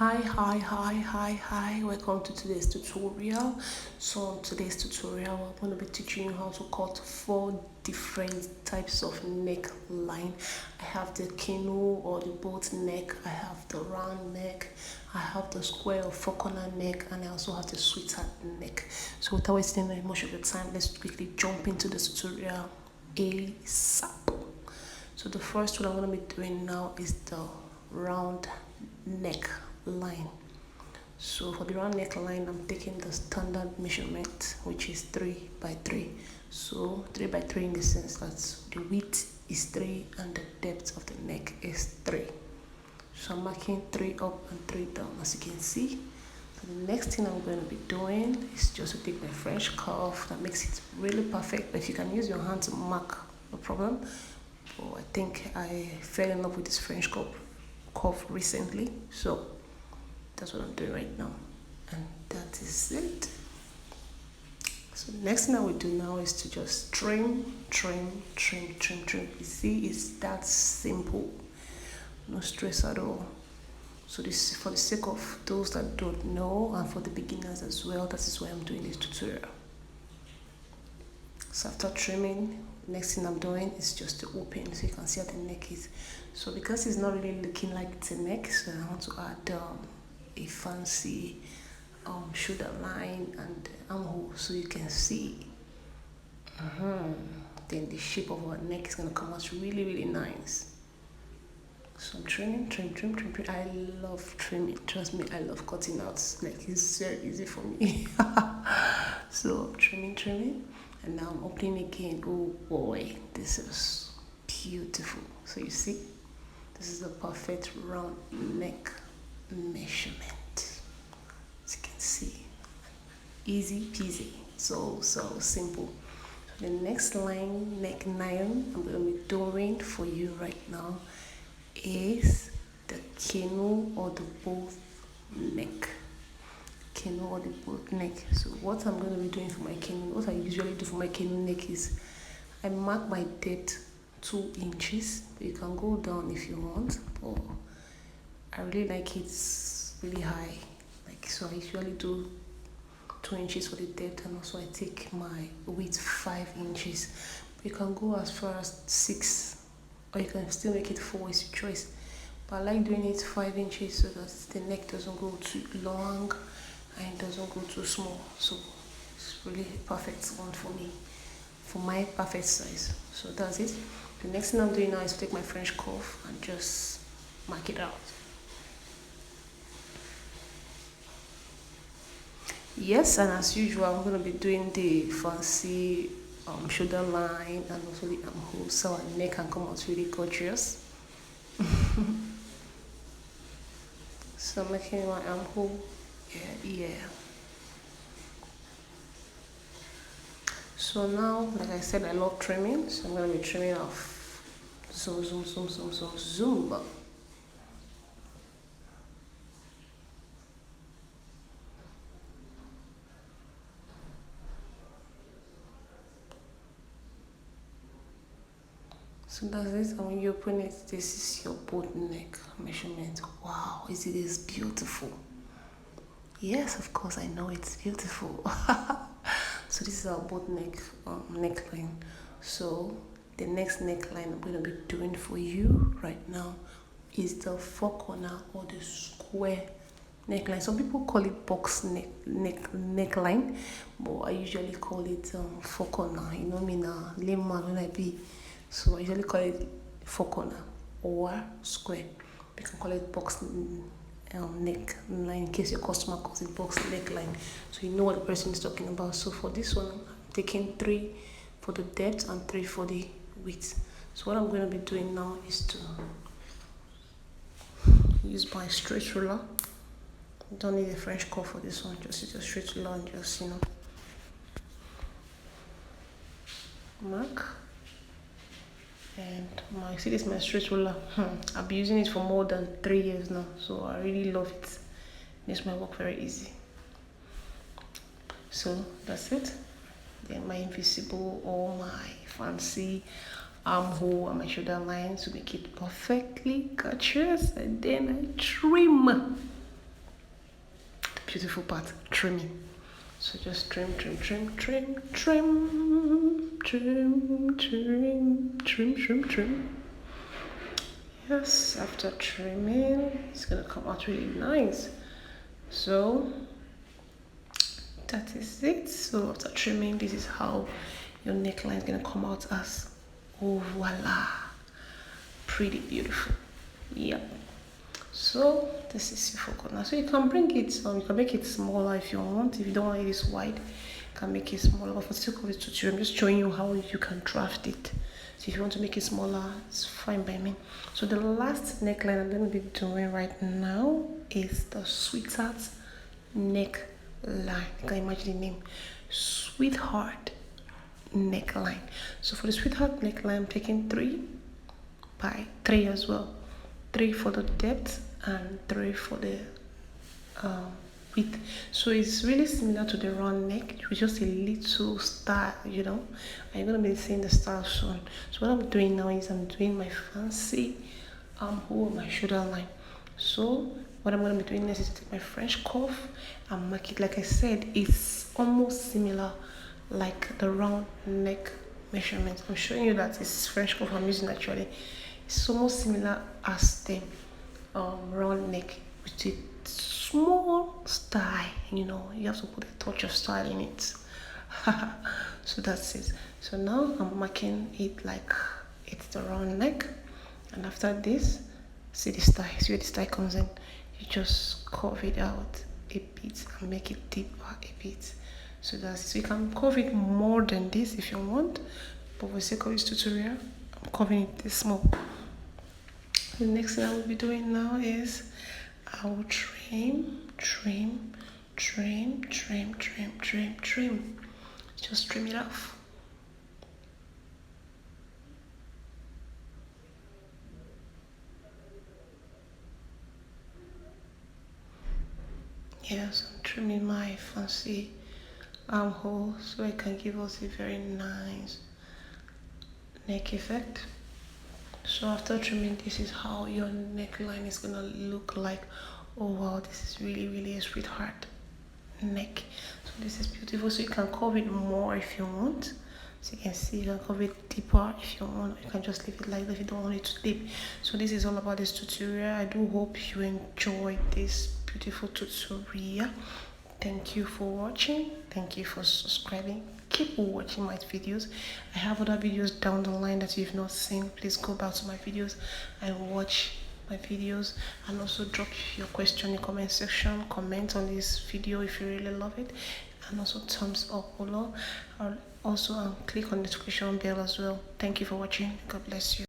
Hi, welcome to today's tutorial. So on today's tutorial I'm going to be teaching you how to cut four different types of neckline. I have the canoe or the boat neck, I have the round neck, I have the square or four corner neck, and I also have the sweetheart neck. So without wasting much of your time, let's quickly jump into the tutorial ASAP. So the first one I'm going to be doing now is the round neck line. So for the round neckline, I'm taking the standard measurement, which is 3 by 3. So 3 by 3 in the sense that the width is 3 and the depth of the neck is 3. So I'm marking 3 up and 3 down, as you can see. So the next thing I'm going to be doing is just to take my French curve. That makes it really perfect. But if you can use your hand to mark, no problem. But I think I fell in love with this French curve recently, so that's what I'm doing right now, and that is it. So the next thing I will do now is to just trim. You see, it's that simple, no stress at all. So this, for the sake of those that don't know and for the beginners as well, that is why I'm doing this tutorial. So after trimming, next thing I'm doing is just to open so you can see how the neck is. So because it's not really looking like it's a neck, so I want to add a fancy shoulder line and armhole so you can see. Then the shape of our neck is gonna come out really nice. So I'm trimming. I love trimming. Trust me, I love cutting out. Like, it's very easy for me. So trimming. And now I'm opening again. Oh boy, this is beautiful. So you see, this is a perfect round neck measurement. As you can see, easy peasy, so simple. So the next neck line I'm going to be doing for you right now is the canoe or the boat neck. Canoe or the boat neck. So what I'm going to be doing for my canoe, what I usually do for my canoe neck is I mark my depth 2 inches. You can go down if you want, but I really like it really high. Like, so I usually do 2 inches for the depth, and also I take my width 5 inches. You can go as far as 6, or you can still make it 4, is your choice. But I like doing it 5 inches so that the neck doesn't go too long and it doesn't go too small. So it's really a perfect one for me, for my perfect size. So that's it. The next thing I'm doing now is take my French curve and just mark it out. Yes, and as usual, I'm going to be doing the fancy shoulder line and also the armhole, so our neck can come out really gorgeous. So I'm making my armhole. Yeah. So now, like I said, I love trimming, so I'm going to be trimming off. Zoom. So that's it, and when you open it, this is your boat neck measurement. Wow, is it is beautiful? Yes, of course, I know it's beautiful. So this is our boat neckline. So the next neckline I'm going to be doing for you right now is the 4 corner or the square neckline. Some people call it box neckline, but I usually call it 4 corner. You know me now, lame man when I be. So I usually call it 4 corner or square. You can call it box neckline in case your customer calls it box neckline, so you know what the person is talking about. So for this one, I'm taking 3 for the depth and 3 for the width. So what I'm going to be doing now is to use my straight ruler. Don't need a French curve for this one, just use a straight ruler and just, mark. And see, this is my straight ruler. I've been using it for more than 3 years now, so I really love it. It makes my work very easy. So that's it. Then my invisible or my fancy armhole and my shoulder line to make it perfectly gorgeous, and then I trim. beautiful part, trimming. So just trim, trim, trim, trim, trim, trim, trim, trim, trim, trim. Yes, after trimming, it's gonna come out really nice. So that is it. So after trimming, this is how your neckline is gonna come out as. Oh voila, pretty beautiful. Yep. So this is your focal now. So you can bring it, you can make it smaller if you want. If you don't want it this wide, you can make it smaller. But for the sake of the tutorial, I'm just showing you how you can draft it. So if you want to make it smaller, it's fine by me. So the last neckline I'm going to be doing right now is the sweetheart neckline. You can imagine the name, sweetheart neckline. So for the sweetheart neckline, I'm taking 3 by 3 as well. 3 for the depth and 3 for the width. So it's really similar to the round neck with just a little style, you know. I'm gonna be seeing the style soon. So what I'm doing now is I'm doing my fancy armhole on my shoulder line. So what I'm gonna be doing next is to take my French cuff and mark it. Like I said, it's almost similar like the round neck measurement. I'm showing you that it's French cuff I'm using actually. It's almost similar as the round neck with a small style, you know. You have to put a touch of style in it. So that's it. So now I'm marking it like it's the round neck, and after this, see the style. See where the style comes in. You just curve it out a bit and make it deeper a bit. So that's it. So you can curve it more than this if you want, but for the sake of this tutorial, I'm curving it this small. The next thing I will be doing now is I will trim. Just trim it off. Yes, I'm trimming my fancy armhole so I can give us a very nice neck effect. So after trimming, this is how your neckline is gonna look like. Oh wow, this is really a sweetheart neck. So this is beautiful. So you can curve it more if you want. So you can see you can curve it deeper if you want. You can just leave it like that if you don't want it too deep. So this is all about this tutorial. I do hope you enjoyed this beautiful tutorial. Thank you for watching. Thank you for subscribing. Keep watching my videos. I have other videos down the line that you've not seen. Please go back to my videos and watch my videos, and also drop your question in the comment section. Comment on this video if you really love it, and also thumbs up below. Also click on the notification bell as well. Thank you for watching. God bless you.